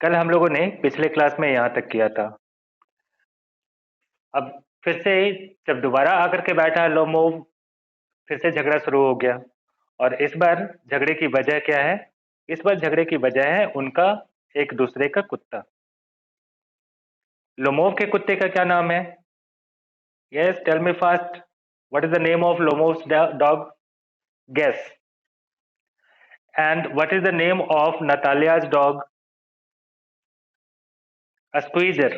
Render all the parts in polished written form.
कल हम लोगों ने पिछले क्लास में यहाँ तक किया था। अब फिर से जब दोबारा आकर के बैठा लोमोव, फिर से झगड़ा शुरू हो गया। और इस बार झगड़े की वजह क्या है? इस बार झगड़े की वजह है उनका एक दूसरे का कुत्ता। लोमोव के कुत्ते का क्या नाम है? Yes, tell me fast. What is the name of Lomov's dog? Guess. And what is the name of Natalia's dog? Squeezer.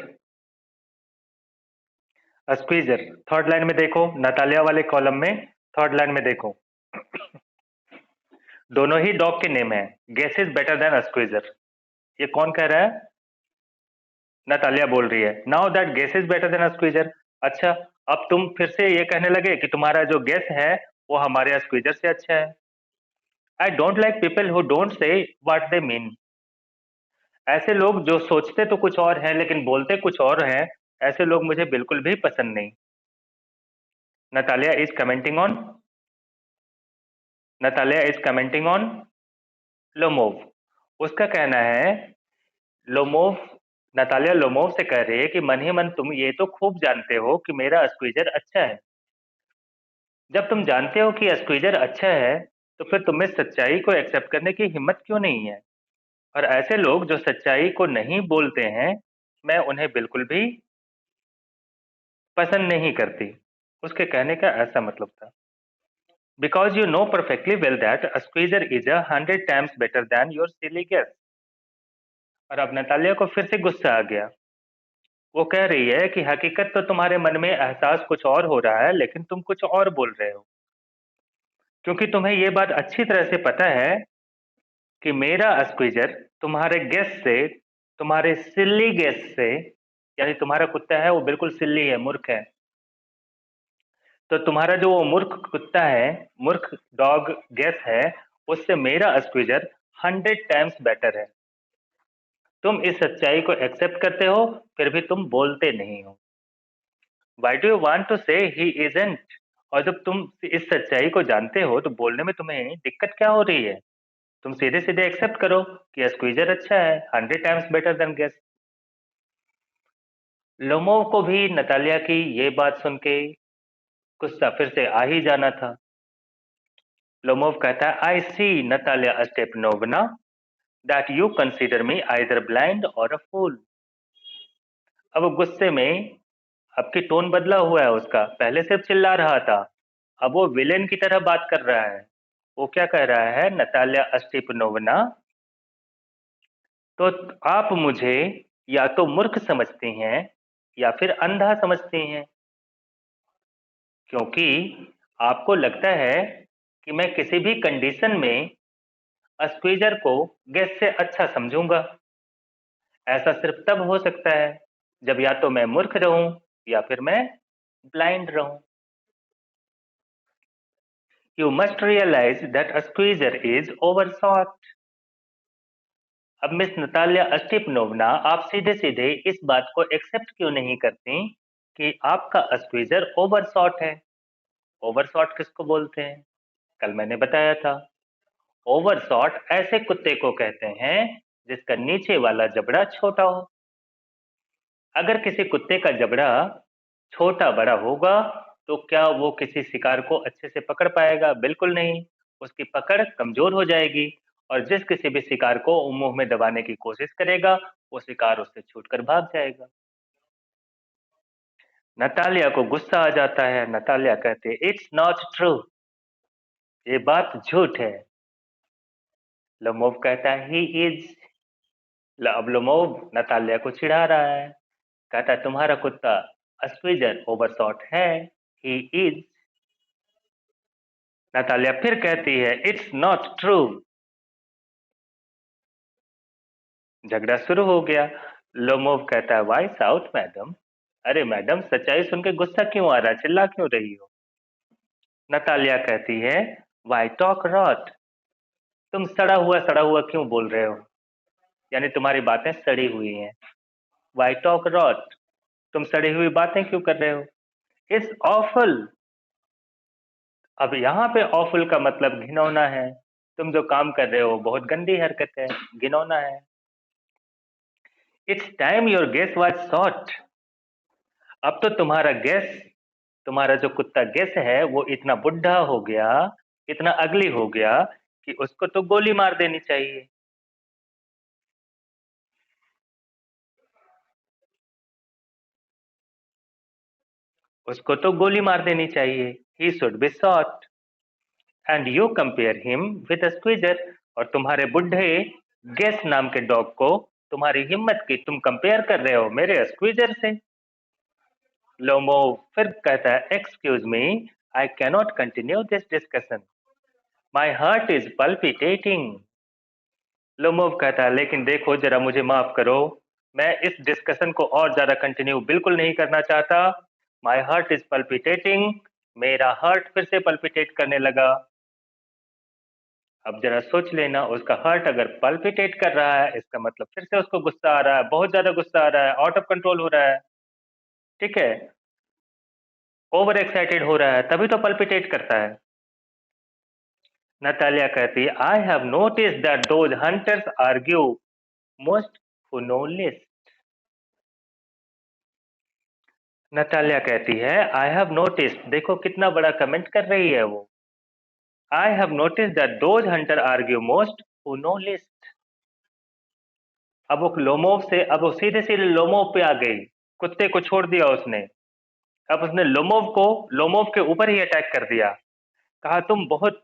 Squeezer. Third line में देखो, नतालिया वाले कॉलम में थर्ड लाइन में देखो। दोनों ही डॉग के नेम है। Guess is better than Squeezer. ये कौन कह रहा है? नतालिया बोल रही है। Now that Guess is better than Squeezer. अच्छा, अब तुम फिर से ये कहने लगे कि तुम्हारा जो गेस है वो हमारे स्क्वीजर से अच्छा है। I don't like people who don't say what they mean. ऐसे लोग जो सोचते तो कुछ और हैं लेकिन बोलते कुछ और हैं, ऐसे लोग मुझे बिल्कुल भी पसंद नहीं। Natalia is commenting on Natalia is commenting on Lomov. उसका कहना है, लोमोव नतालिया लोमोव से कह रही है कि मन ही मन तुम ये तो खूब जानते हो कि मेरा स्क्वीजर अच्छा है। जब तुम जानते हो कि स्क्वीजर अच्छा है, तो फिर तुम्हें सच्चाई को एक्सेप्ट करने की हिम्मत क्यों नहीं है? और ऐसे लोग जो सच्चाई को नहीं बोलते हैं, मैं उन्हें बिल्कुल भी पसंद नहीं करती। उसके कहने का ऐसा मतलब था। Because you know perfectly well that Squeezer is 100 times better than your silly Guess. और अब नतालिया को फिर से गुस्सा आ गया। वो कह रही है कि हकीकत तो तुम्हारे मन में एहसास कुछ और हो रहा है, लेकिन तुम कुछ और बोल रहे हो। क्योंकि तुम्हें ये बात अच्छी तरह से पता है कि मेरा स्क्वीजर तुम्हारे गेस से, तुम्हारे सिल्ली गेस से, यानी तुम्हारा कुत्ता है वो बिल्कुल सिल्ली है, मूर्ख है। तो तुम्हारा जो वो मूर्ख कुत्ता है, मूर्ख डॉग गेस है, उससे मेरा स्क्वीजर 100 times बेटर है। तुम इस सच्चाई को एक्सेप्ट करते हो, फिर भी तुम बोलते नहीं हो। Why do you want to say he isn't? और जब तुम इस सच्चाई को जानते हो तो बोलने में तुम्हें दिक्कत क्या हो रही है? तुम सीधे सीधे एक्सेप्ट करो कि स्क्वीजर अच्छा है, 100 times better than Guess. Lomov को भी नतालिया की ये बात सुन के गुस्सा फिर से आ ही जाना था। लोमोव कहता है, I see Natalia Stepanovna that you consider me either blind or a फूल। अब गुस्से में अब की टोन बदला हुआ है उसका। पहले सिर्फ चिल्ला रहा था, अब वो विलेन की तरह बात कर रहा है। वो क्या कह रहा है? नतालिया स्टेपनोवना, तो आप मुझे या तो मूर्ख समझती हैं या फिर अंधा समझती हैं, क्योंकि आपको लगता है कि मैं किसी भी कंडीशन में स्क्वीजर को गेस से अच्छा समझूंगा। ऐसा सिर्फ तब हो सकता है जब या तो मैं मूर्ख रहूं या फिर मैं ब्लाइंड रहूं। You must realise that Squeezer is overshot. अब मिस नतालिया स्टिपनोवना, आप सीधे सीधे इस बात को एक्सेप्ट क्यों नहीं करती कि आपका स्क्वीजर ओवरशॉट है? ओवरशॉट किसको बोलते हैं? कल मैंने बताया था। ओवरशॉट ऐसे कुत्ते को कहते हैं जिसका नीचे वाला जबड़ा छोटा हो। अगर किसी कुत्ते का जबड़ा छोटा बड़ा होगा तो क्या वो किसी शिकार को अच्छे से पकड़ पाएगा? बिल्कुल नहीं। उसकी पकड़ कमजोर हो जाएगी और जिस किसी भी शिकार को वो मुंह में दबाने की कोशिश करेगा, वो शिकार उससे छूटकर भाग जाएगा। नतालिया को गुस्सा आ जाता है। नतालिया कहते हैं, इट्स नॉट ट्रू। ये बात झूठ है। लोमोव कहता है, ही इज। अब लोमोव नतालिया को चिढ़ा रहा है। कहता है, तुम्हारा कुत्ता स्क्वीजर ओवरशॉट है। He is. नतालिया फिर कहती है, इट्स नॉट ट्रू। झगड़ा शुरू हो गया। लोमोव कहता है, वाई साउथ मैडम? अरे मैडम, सच्चाई सुन के गुस्सा क्यों आ रहा है? चिल्ला क्यों रही हो? नतालिया कहती है, वाई टॉक रॉट? तुम सड़ा हुआ क्यों बोल रहे हो? यानी तुम्हारी बातें सड़ी हुई हैं। Why talk rot? तुम सड़ी हुई बातें क्यों कर रहे हो? It's awful. अब यहाँ पे ऑफुल का मतलब घिनौना है। तुम जो काम कर रहे हो बहुत गंदी हरकत है, घिनौना है। It's time your Guess was short. अब तो तुम्हारा जो कुत्ता गेस है वो इतना बुढ़ा हो गया, इतना अगली हो गया कि उसको तो गोली मार देनी चाहिए। उसको तो गोली मार देनी चाहिए। He should be shot and you compare him with squeezer. और तुम्हारे बुढ़े गेस नाम के डॉग को, तुम्हारी हिम्मत की, तुम कंपेयर कर रहे हो मेरे स्क्वीजर से। लोमो फिर कहता है, excuse me, I cannot continue this discussion, my heart is palpitating. Lomov कहता है, लेकिन देखो जरा, मुझे माफ करो, मैं इस डिस्कशन को और ज्यादा कंटिन्यू बिल्कुल नहीं करना चाहता। My heart is palpitating. मेरा हार्ट फिर से पल्पिटेट करने लगा। अब जरा सोच लेना, उसका हार्ट अगर पल्पिटेट कर रहा है, इसका मतलब फिर से उसको गुस्सा आ रहा है, बहुत ज्यादा गुस्सा आ रहा है, आउट ऑफ कंट्रोल हो रहा है। ठीक है, ओवर एक्साइटेड हो रहा है, तभी तो पल्पिटेट करता है। नतालिया कहती है, I have notice that those hunters argue most फुनोलिस। नतालिया कहती है, आई हैव नोटिस, देखो कितना बड़ा कमेंट कर रही है वो। I have notice that those hunter argue most फुनोलिस। अब वो लोमोव से, अब वो सीधे सीधे लोमोव पे आ गई। कुत्ते को छोड़ दिया उसने। अब उसने लोमोव के ऊपर ही अटैक कर दिया। कहा, तुम बहुत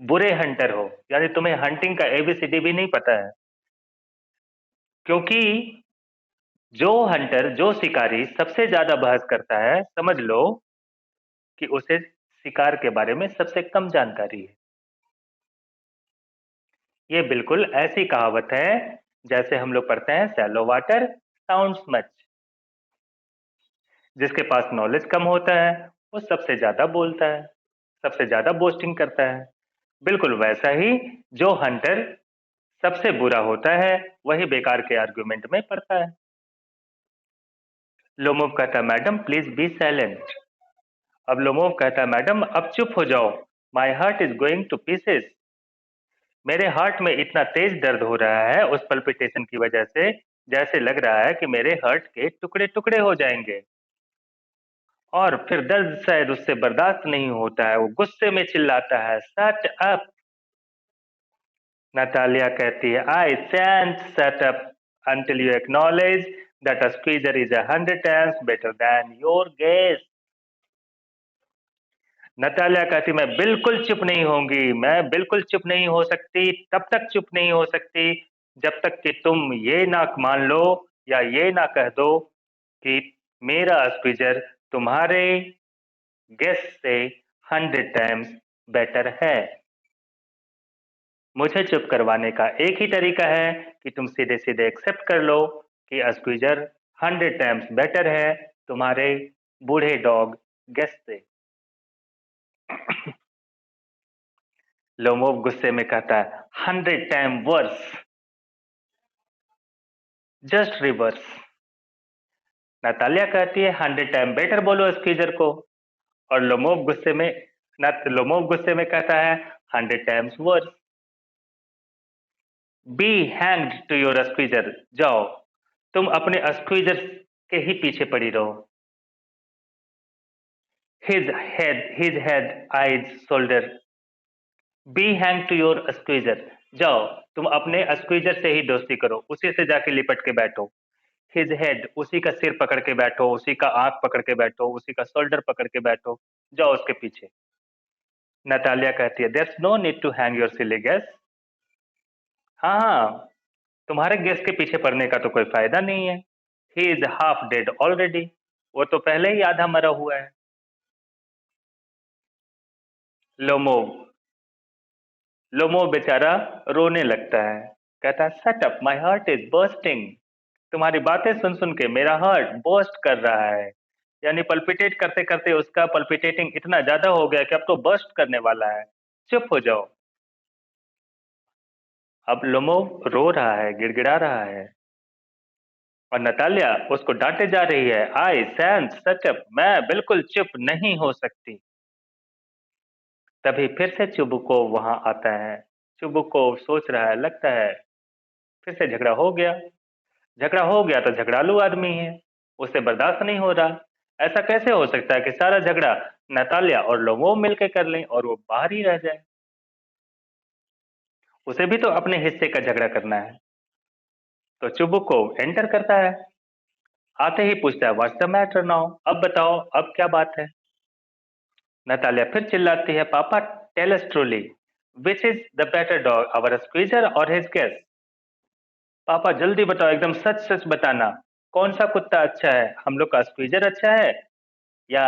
बुरे हंटर हो, यानी तुम्हें हंटिंग का एबीसीडी भी नहीं पता है। क्योंकि जो शिकारी सबसे ज्यादा बहस करता है, समझ लो कि उसे शिकार के बारे में सबसे कम जानकारी है। ये बिल्कुल ऐसी कहावत है जैसे हम लोग पढ़ते हैं, शैलो वाटर साउंड्स मच। जिसके पास नॉलेज कम होता है वो सबसे ज्यादा बोलता है, सबसे ज्यादा बोस्टिंग करता है। बिल्कुल वैसा ही, जो हंटर सबसे बुरा होता है वही बेकार के आर्गुमेंट में पड़ता है। लोमोव कहता, मैडम प्लीज बी साइलेंट। अब लोमोव कहता, मैडम अब चुप हो जाओ, माई heart is going two pieces. मेरे हार्ट में इतना तेज दर्द हो रहा है उस पल्पिटेशन की वजह से, जैसे लग रहा है कि मेरे हार्ट के टुकड़े टुकड़े हो जाएंगे। और फिर दर्द शायद उससे बर्दाश्त नहीं होता है, वो गुस्से में चिल्लाता है, शट अप। नतालिया कहती है, I sent shut up until you acknowledge that a squeezer is 100 times better than your guess। Natalia कहती, मैं बिल्कुल चुप नहीं होंगी, मैं बिल्कुल चुप नहीं हो सकती, तब तक चुप नहीं हो सकती जब तक कि तुम ये ना मान लो या ये ना कह दो कि मेरा स्क्वीजर तुम्हारे गेस से 100 टाइम्स बेटर है। मुझे चुप करवाने का एक ही तरीका है कि तुम सीधे सीधे एक्सेप्ट कर लो कि स्क्वीजर 100 टाइम्स बेटर है तुम्हारे बूढ़े डॉग गेस से। लोमोव गुस्से में कहता है, 100 time worse, just reverse. Natalia कहती है, 100 टाइम बेटर बोलो स्क्वीजर को। और लोमोव गुस्से में कहता है, 100 times worse. Be hanged to your Squeezer, जाओ तुम अपने स्क्वीजर के ही पीछे पड़ी रहो। His head eyes shoulder, be hang to your Squeezer, जाओ तुम अपने स्क्वीजर से ही दोस्ती करो, उसी से जाके लिपट के बैठो। हिज हेड, उसी का सिर पकड़ के बैठो, उसी का आंख पकड़ के बैठो, उसी का शोल्डर पकड़ के बैठो, जाओ उसके पीछे। नतालिया कहती है, there's no need to hang your silly Guess. हाँ हाँ, तुम्हारे गेस के पीछे पड़ने का तो कोई फायदा नहीं है। He is half dead already, वो तो पहले ही आधा मरा हुआ है। लोमोव लोमो बेचारा रोने लगता है। कहता है, shut up, my heart is bursting. तुम्हारी बातें सुन सुन के मेरा हार्ट बर्स्ट कर रहा है। यानी पल्पिटेट करते करते उसका पल्पिटेटिंग इतना ज्यादा हो गया कि अब तो बर्स्ट करने वाला है। चुप हो जाओ। अब लोमो रो रहा है, गिड़गिड़ा रहा है। और नतालिया उसको डांटे जा रही है, आई सैंस सच अप, मैं बिल्कुल चुप नहीं हो सकती। तभी फिर से चुबुको वहां आता है। चुबुको सोच रहा है, लगता है फिर से झगड़ा हो गया। झगड़ा हो गया तो झगड़ालू आदमी है, उसे बर्दाश्त नहीं हो रहा। ऐसा कैसे हो सकता है कि सारा झगड़ा नतालिया और लोमोव मिलके कर लें और वो बाहर ही रह जाए? उसे भी तो अपने हिस्से का झगड़ा करना है। तो चुबुकोव एंटर करता है, आते ही पूछता है व्हाट्स द मैटर नाउ? अब बताओ, अब क्या बात है? नतालिया फिर चिल्लाती है, पापा tell us truly, which is the better dog, our Squeezer और हिज गेस? पापा जल्दी बताओ, एकदम सच सच बताना, कौन सा कुत्ता अच्छा है, हम लोग का स्क्वीजर अच्छा है या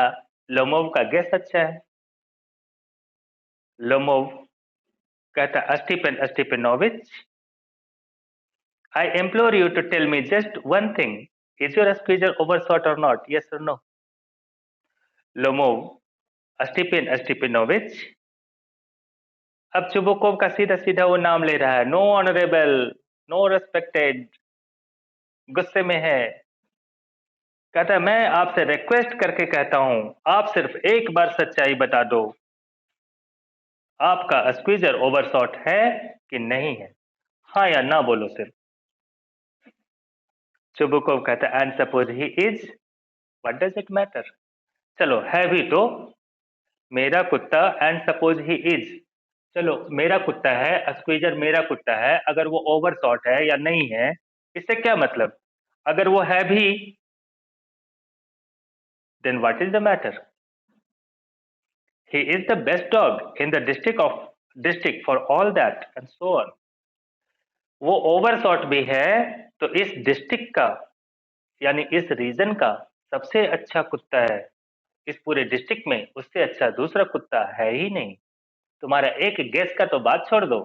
लोमोव का गेस अच्छा है? लोमोव कहता, Stefan Stefanovich, I implore you to tell me just one thing, is your squeezer overshot or not, yes or no? Lomov, Stefan Stefanovich, अब चुबुकोव का सीधा सीधा वो नाम ले रहा है, नो ऑनरेबल, नो रेस्पेक्टेड, गुस्से में है। कहता है मैं आपसे रिक्वेस्ट करके कहता हूं, आप सिर्फ एक बार सच्चाई बता दो, आपका स्क्वीजर ओवरशॉट है कि नहीं है? हाँ या ना बोलो सिर्फ। चुबुकोव कहता है and suppose he is, what does it matter? चलो है भी तो मेरा कुत्ता, एंड सपोज ही इज, चलो मेरा कुत्ता है, स्क्वीजर मेरा कुत्ता है, अगर वो ओवरशॉट है या नहीं है, इससे क्या मतलब? अगर वो है भी, then what is the matter? He is the best dog in the district for all that and so on. वो ओवरशॉट भी है तो इस डिस्ट्रिक्ट का, यानी इस रीजन का सबसे अच्छा कुत्ता है। इस पूरे डिस्ट्रिक्ट में उससे अच्छा दूसरा कुत्ता है ही नहीं। तुम्हारा एक गेस का तो बात छोड़ दो,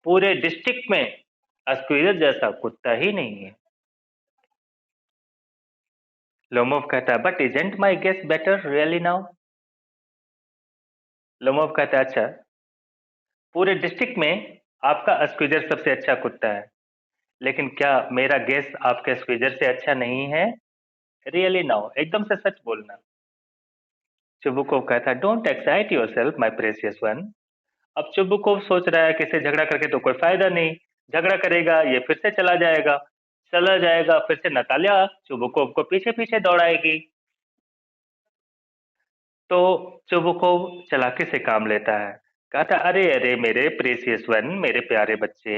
पूरे डिस्ट्रिक्ट में स्क्वीरर जैसा कुत्ता ही नहीं है। लोमोव कहता है but isn't my Guess better really now? Lomov कहता है अच्छा, पूरे डिस्ट्रिक्ट में आपका स्क्वीजर सबसे अच्छा कुत्ता है, लेकिन क्या मेरा गेस आपके स्क्वीजर से अच्छा नहीं है? रियली नाउ, एकदम से सच बोलना। चुबुकोव कहता है don't excite yourself my precious one. अब चुबुकोव सोच रहा है कि इससे झगड़ा करके तो कोई फायदा नहीं, झगड़ा करेगा ये फिर से चला जाएगा, फिर से नतालिया चुबुकोव को पीछे पीछे दौड़ाएगी। तो चुबुकोव चालाकी से काम लेता है, कहता अरे अरे मेरे प्रेशियस वन, मेरे प्यारे बच्चे,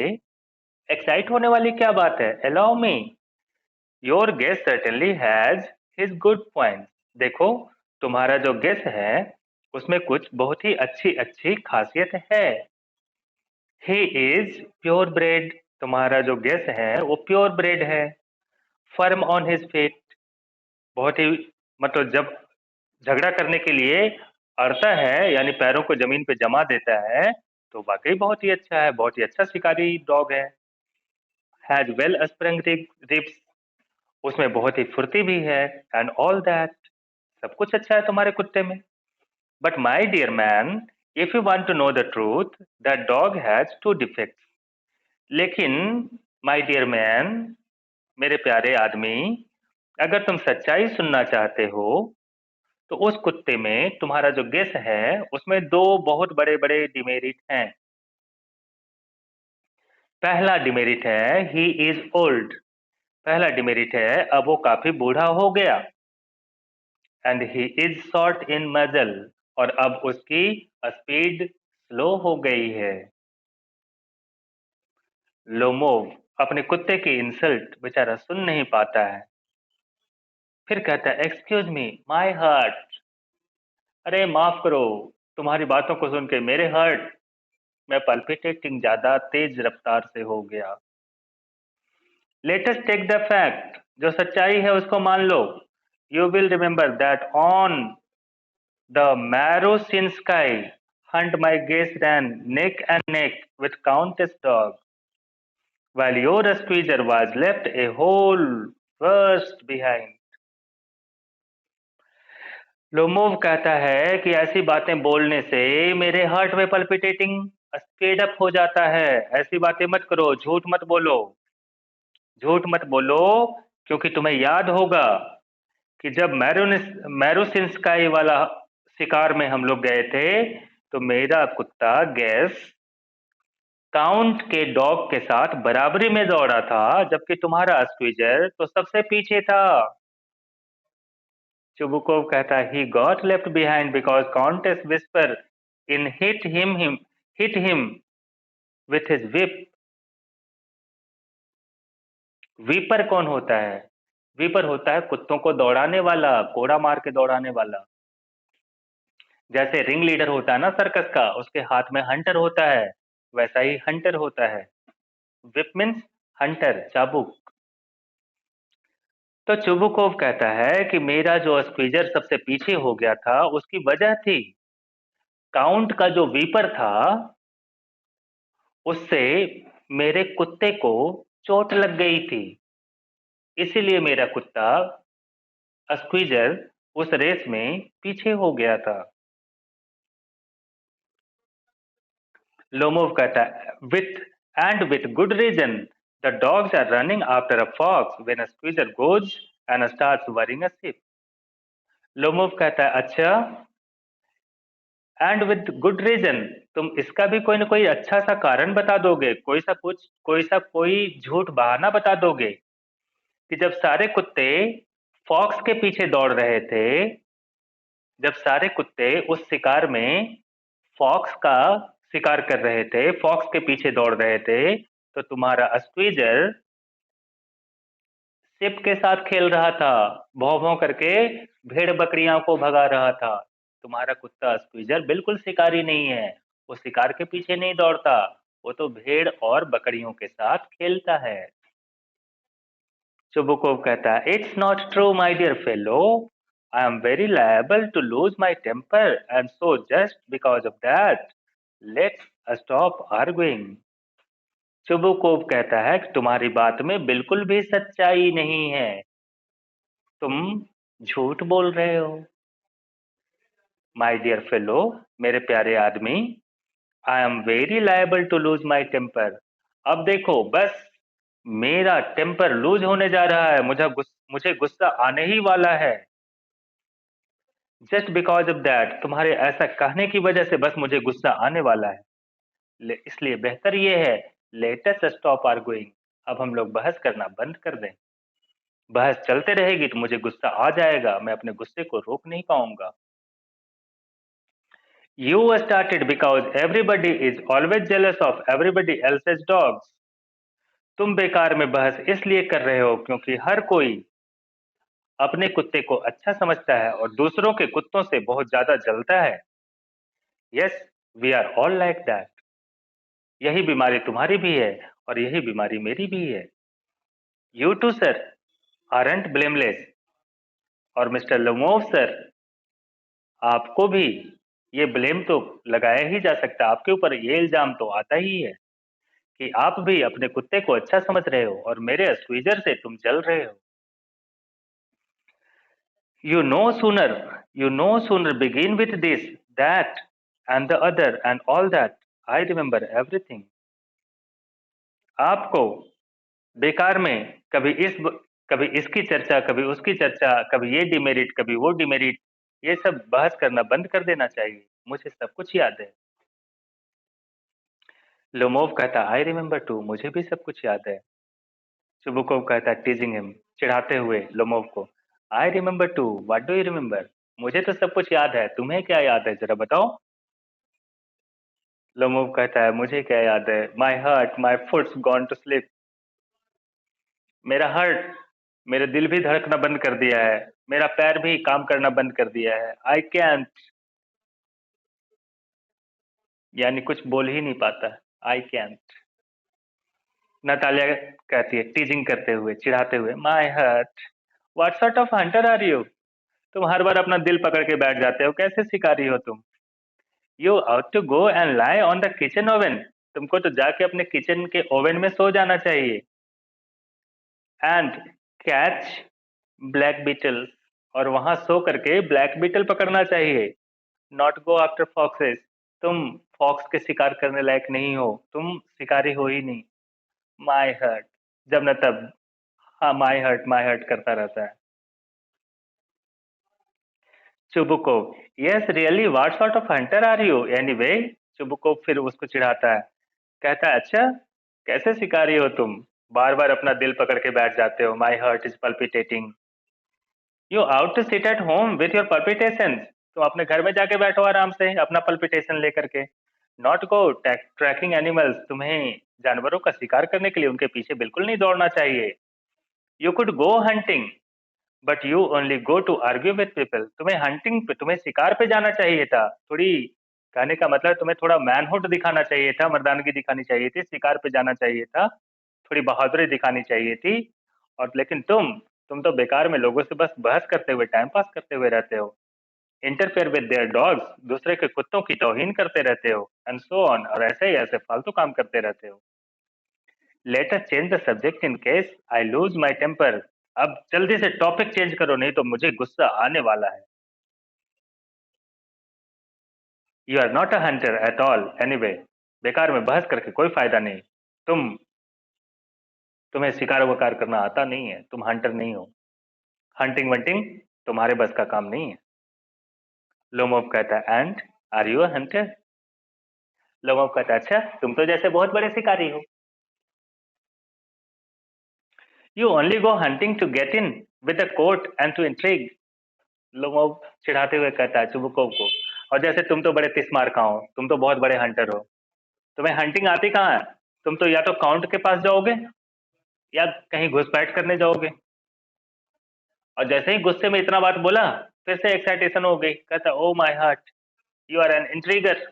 एक्साइट होने वाली क्या बात है? Allow me, your Guess certainly has his good point. देखो, तुम्हारा जो गेस है उसमें कुछ बहुत ही अच्छी अच्छी खासियत है। ही इज प्योर ब्रेड, तुम्हारा जो गेस है वो प्योर ब्रेड है। फर्म ऑन हिज फीट, बहुत ही, मतलब जब झगड़ा करने के लिए अड़ता है, यानी पैरों को जमीन पे जमा देता है, तो वाकई बहुत ही अच्छा है, बहुत ही अच्छा शिकारी डॉग है। हैज वेल स्प्रिंग रिब्स, उसमें बहुत ही फुर्ती भी है, एंड ऑल दैट, सब कुछ अच्छा है तुम्हारे कुत्ते में। But my dear man, if you want to know the truth, that dog has two defects. लेकिन माई डियर मैन, मेरे प्यारे आदमी, अगर तुम सच्चाई सुनना चाहते हो तो उस कुत्ते में तुम्हारा जो गेस है उसमें दो बहुत बड़े बड़े डिमेरिट हैं। पहला डिमेरिट है ही इज ओल्ड, पहला डिमेरिट है अब वो काफी बूढ़ा हो गया। एंड ही इज शॉर्ट इन मजल, और अब उसकी स्पीड स्लो हो गई है। लोमोव अपने कुत्ते की इंसल्ट बेचारा सुन नहीं पाता है, फिर कहता है एक्सक्यूज मी माय हार्ट, अरे माफ करो, तुम्हारी बातों को सुन के मेरे हार्ट में पल्पिटेटिंग ज्यादा तेज रफ्तार से हो गया। Let us take the fact, जो सच्चाई है उसको मान लो। You will remember that on the Marusinski hunt my guest ran neck and neck with Countess dog, while your squeezer was left a whole worst behind. Lomov कहता है कि ऐसी बातें बोलने से मेरे हार्ट में पल्पिटेटिंग स्पीड अप हो जाता है। ऐसी बातें मत करो, झूठ मत बोलो, झूठ मत बोलो, क्योंकि तुम्हें याद होगा कि जब मैरूसिंस्काई वाला शिकार में हम लोग गए थे, तो मेरा कुत्ता गैस काउंट के डॉग के साथ बराबरी में दौड़ा था, जबकि तुम्हारा स्क्वीजर तो सबसे पीछे था। चुबुकोव कहता है, he got left behind because Countess whisper in hit him with his whip. वीपर कौन होता है? वीपर होता है कुत्तों को दौड़ाने वाला, कोड़ा मार के दौड़ाने वाला। जैसे रिंग लीडर होता है ना सर्कस का, उसके हाथ में हंटर होता है, वैसा ही हंटर होता है। विप मीन्स हंटर, चाबुक। तो चुबुकोव कहता है कि मेरा जो स्क्वीजर सबसे पीछे हो गया था, उसकी वजह थी काउंट का जो वीपर था, उससे मेरे कुत्ते को चोट लग गई थी, इसीलिए मेरा कुत्ता स्क्वीजर उस रेस में पीछे हो गया था। लोमोव कहता है, with good reason, the dogs are running after a fox when a squeezer goes and starts worrying a sheep. Lomov कहता है, अच्छा, एंड विद गुड रीजन, तुम इसका भी कोई ना कोई अच्छा सा कारण बता दोगे, कोई झूठ बहाना बता दोगे कि जब सारे कुत्ते फॉक्स के पीछे दौड़ रहे थे, जब सारे कुत्ते उस शिकार में फॉक्स का शिकार कर रहे थे, फॉक्स के पीछे दौड़ रहे थे, तो तुम्हारा स्क्वीजर शिप के साथ खेल रहा था, भौं भौं करके भेड़ बकरियां को भगा रहा था। तुम्हारा कुत्ता स्क्वीजर बिल्कुल शिकारी नहीं है, वो शिकार के पीछे नहीं दौड़ता, वो तो भेड़ और बकरियों के साथ खेलता है। चुबुकोव कहता है, it's not true my dear fellow, I am very liable to lose my temper and so just because of that let's stop arguing. Chubukov कहता है कि तुम्हारी बात में बिल्कुल भी सच्चाई नहीं है, तुम झूठ बोल रहे हो। माय डियर फेलो, मेरे प्यारे आदमी, I am very liable to lose my temper. अब देखो, बस मेरा टेम्पर लूज होने जा रहा है, मुझे गुस्सा आने ही वाला है। जस्ट बिकॉज ऑफ दैट, तुम्हारे ऐसा कहने की वजह से बस मुझे गुस्सा आने वाला है। इसलिए बेहतर ये है, लेट अस स्टॉप आर्गुइंग, अब हम लोग बहस करना बंद कर दें। बहस चलते रहेगी तो मुझे गुस्सा आ जाएगा, मैं अपने गुस्से को रोक नहीं पाऊंगा। You started because everybody is always jealous of everybody else's dogs. तुम बेकार में बहस इसलिए कर रहे हो क्योंकि हर कोई अपने कुत्ते को अच्छा समझता है और दूसरों के कुत्तों से बहुत ज्यादा जलता है। Yes, we are all like that. यही बीमारी तुम्हारी भी है और यही बीमारी मेरी भी है। You too, sir, aren't blameless. और मिस्टर लोमोव सर, आपको भी ये ब्लेम तो लगाया ही जा सकता है, आपके ऊपर ये इल्जाम तो आता ही है कि आप भी अपने कुत्ते को अच्छा समझ रहे हो और मेरे स्क्वीजर से तुम जल रहे हो। You no sooner begin with this, that, and the other, and all that. I remember everything. आपको बेकार में कभी इसकी चर्चा, कभी उसकी चर्चा, कभी ये डिमेरिट, कभी वो डिमेरिट, ये सब बहस करना बंद कर देना चाहिए। मुझे सब कुछ याद है। लोमोव कहता, आई रिमेम्बर टू, मुझे भी सब कुछ याद है। चुबुकोव कहता है, टीजिंग हिम, चिढ़ाते हुए लोमोव को, I remember too, what do you remember? मुझे तो सब कुछ याद है, तुम्हें क्या याद है, जरा बताओ। लोमोव कहता है, मुझे क्या याद है, my heart, my foot's gone to sleep. मेरा हार्ट, मेरे दिल भी धड़कना बंद कर दिया है, मेरा पैर भी काम करना बंद कर दिया है। आई कैंट, यानी कुछ बोल ही नहीं पाता। I can't. नतालिया कहती है, टीजिंग करते हुए, चिढ़ाते हुए, my heart, what sort of hunter are you? तुम हर बार अपना दिल पकड़ के बैठ जाते हो, कैसे शिकारी हो तुम? You ought to go and lie on the kitchen oven, तुमको तो जाके अपने किचन के ओवन में सो जाना चाहिए। एंड कैच ब्लैक बीटल, और वहां सो करके ब्लैक बीटल पकड़ना चाहिए। नॉट गो आफ्टर फॉक्सेस, तुम फॉक्स के शिकार करने लायक नहीं हो, तुम शिकारी हो ही नहीं। माई हर्ट, जब न तब, हाँ, माई हर्ट करता रहता है। Chubukov, yes really, what sort of hunter are you anyway? Chubukov फिर उसको चिढ़ाता है, कहता है, अच्छा, कैसे शिकारी हो तुम? बार-बार अपना दिल पकड़ के बैठ जाते हो। My heart is palpitating. You ought to sit at home with your palpitations. तुम अपने घर में जाके बैठो आराम से अपना पल्पिटेशन लेकर के। Not go tracking animals. तुम्हें जानवरों का शिकार करने के लिए उनके पीछे बिल्कुल नहीं दौड़ना चाहिए। You could go hunting but you only go to argue with people. तुम्हें हंटिंग पे, तुम्हें शिकार पे जाना चाहिए था। थोड़ी, कहने का मतलब तुम्हें थोड़ा मैनहुड दिखाना चाहिए था, मर्दानगी दिखानी चाहिए थी, शिकार पे जाना चाहिए था, थोड़ी बहादुरी दिखानी चाहिए थी। और लेकिन तुम तो बेकार में लोगों से बस बहस करते हुए, टाइम पास करते हुए रहते हो। इंटरफेयर विद देयर डॉग्स, दूसरे के कुत्तों की तौहीन करते रहते हो, एंड सो ऑन, और ऐसे ही ऐसे फालतू काम करते रहते हो। Let us change the subject in case I lose my temper. अब जल्दी से टॉपिक चेंज करो, नहीं तो मुझे गुस्सा आने वाला है। You are not a hunter at all anyway. बेकार में बहस करके कोई फायदा नहीं। तुम तुम्हें शिकार वकार करना आता नहीं है, तुम हंटर नहीं हो। हंटिंग वंटिंग तुम्हारे बस का काम नहीं है। लोमोप कहता है, and are you a hunter? Lomov कहता है, अच्छा, तुम तो जैसे बहुत बड़े शिकारी हो। You only go hunting to get in with a count and to intrigue. Lomov चिढ़ाते हुए कहता है चुबुकोव को, और जैसे तुम तो बड़े तिस्मार खा हो, तुम तो बहुत बड़े हंटर हो। तुम्हें हंटिंग आती कहाँ है? तुम तो या तो काउंट के पास जाओगे या कहीं घुसपैठ करने जाओगे। और जैसे ही गुस्से में इतना बात बोला, फिर से एक्साइटेशन हो गई। कहता, oh my heart, you are an intriguer.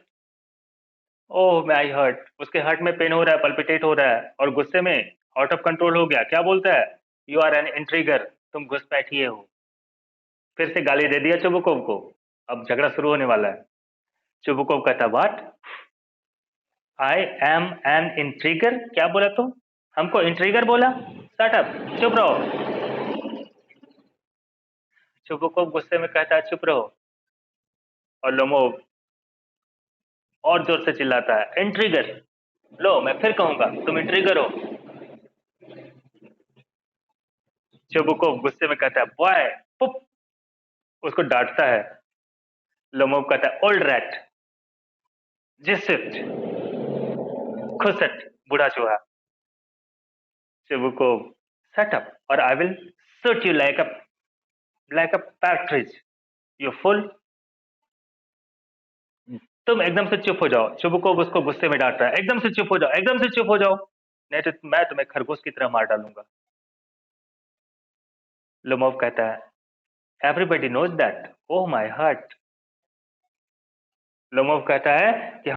Oh my heart, उसके हार्ट में पेन हो रहा है, पल्पिटेट हो रहा है, और गुस्से में आउट ऑफ कंट्रोल हो गया। क्या बोलता है? यू आर एन इंट्रीगर, तुम घुसपैठिए हो। फिर से गाली दे दिया चुबुकोव को। अब झगड़ा शुरू होने वाला है। चुबुकोव कहता, what? I am an intriguer? क्या बोला तुम? हमको इंट्रीगर बोला? शट अप, चुप रहो। चुबुकोव गुस्से में कहता है, चुप रहो। और लोमोव और जोर से चिल्लाता है, इंट्रीगर। लो, मैं फिर कहूंगा, तुम इंट्रीगर हो। चुबुकोव गुस्से में कहता है, बॉय, पुप। उसको डांटता है। लोमोव कहता है, ओल्ड रैट, जिसिट, खुसट, बूढ़ा चूहा। Chubukov, shut up or I will shoot you like a partridge, you fool. तुम एकदम से चुप हो जाओ। चुबुकोव उसको गुस्से में डांट रहा है, एकदम से चुप हो जाओ, एकदम से चुप हो जाओ, नहीं तो मैं तुम्हें खरगोश की तरह मार डालूंगा। लोमोव कहता है, everybody knows that. Oh my heart. Lomov कहता है कि